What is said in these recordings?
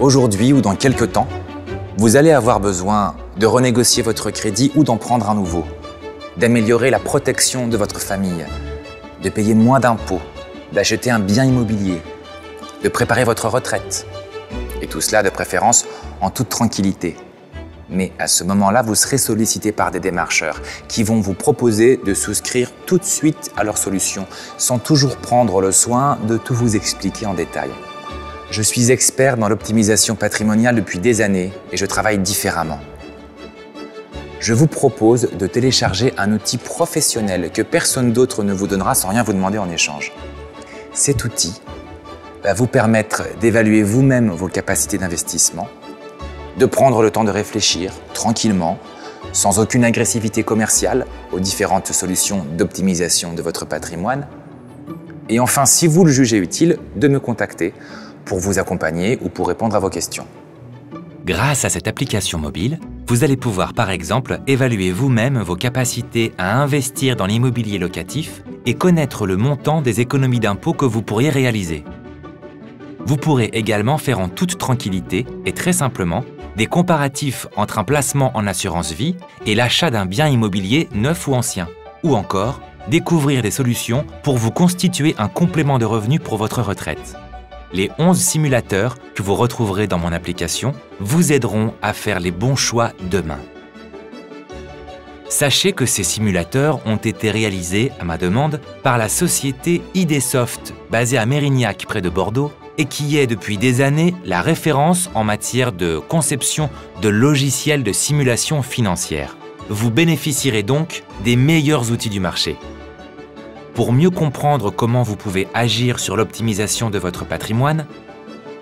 aujourd'hui ou dans quelques temps, vous allez avoir besoin de renégocier votre crédit ou d'en prendre un nouveau, d'améliorer la protection de votre famille, de payer moins d'impôts, d'acheter un bien immobilier, de préparer votre retraite. Et tout cela de préférence en toute tranquillité. Mais à ce moment-là, vous serez sollicité par des démarcheurs qui vont vous proposer de souscrire tout de suite à leur solution, sans toujours prendre le soin de tout vous expliquer en détail. Je suis expert dans l'optimisation patrimoniale depuis des années et je travaille différemment. Je vous propose de télécharger un outil professionnel que personne d'autre ne vous donnera sans rien vous demander en échange. Cet outil va vous permettre d'évaluer vous-même vos capacités d'investissement, de prendre le temps de réfléchir tranquillement, sans aucune agressivité commerciale, aux différentes solutions d'optimisation de votre patrimoine. Et enfin, si vous le jugez utile, de me contacter pour vous accompagner ou pour répondre à vos questions. Grâce à cette application mobile, vous allez pouvoir par exemple évaluer vous-même vos capacités à investir dans l'immobilier locatif et connaître le montant des économies d'impôts que vous pourriez réaliser. Vous pourrez également faire en toute tranquillité et très simplement des comparatifs entre un placement en assurance vie et l'achat d'un bien immobilier neuf ou ancien. Ou encore, découvrir des solutions pour vous constituer un complément de revenus pour votre retraite. Les 11 simulateurs que vous retrouverez dans mon application vous aideront à faire les bons choix demain. Sachez que ces simulateurs ont été réalisés à ma demande par la société IDsoft, basée à Mérignac près de Bordeaux, et qui est depuis des années la référence en matière de conception de logiciels de simulation financière. Vous bénéficierez donc des meilleurs outils du marché. Pour mieux comprendre comment vous pouvez agir sur l'optimisation de votre patrimoine,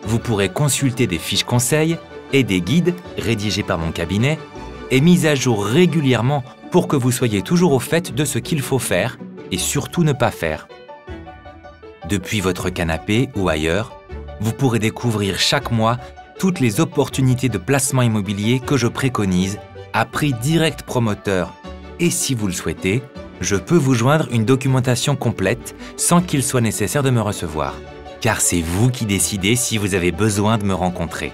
vous pourrez consulter des fiches conseils et des guides rédigés par mon cabinet et mis à jour régulièrement pour que vous soyez toujours au fait de ce qu'il faut faire et surtout ne pas faire. Depuis votre canapé ou ailleurs, vous pourrez découvrir chaque mois toutes les opportunités de placement immobilier que je préconise à prix direct promoteur. Et si vous le souhaitez, je peux vous joindre une documentation complète sans qu'il soit nécessaire de me recevoir. Car c'est vous qui décidez si vous avez besoin de me rencontrer.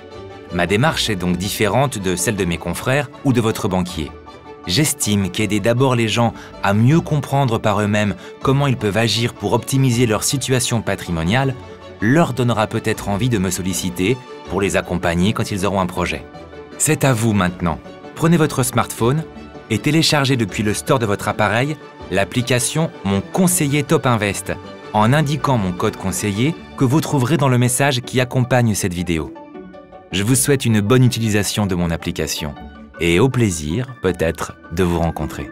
Ma démarche est donc différente de celle de mes confrères ou de votre banquier. J'estime qu'aider d'abord les gens à mieux comprendre par eux-mêmes comment ils peuvent agir pour optimiser leur situation patrimoniale leur donnera peut-être envie de me solliciter pour les accompagner quand ils auront un projet. C'est à vous maintenant. Prenez votre smartphone et téléchargez depuis le store de votre appareil l'application Mon Conseiller Top Invest en indiquant mon code conseiller que vous trouverez dans le message qui accompagne cette vidéo. Je vous souhaite une bonne utilisation de mon application et au plaisir, peut-être, de vous rencontrer.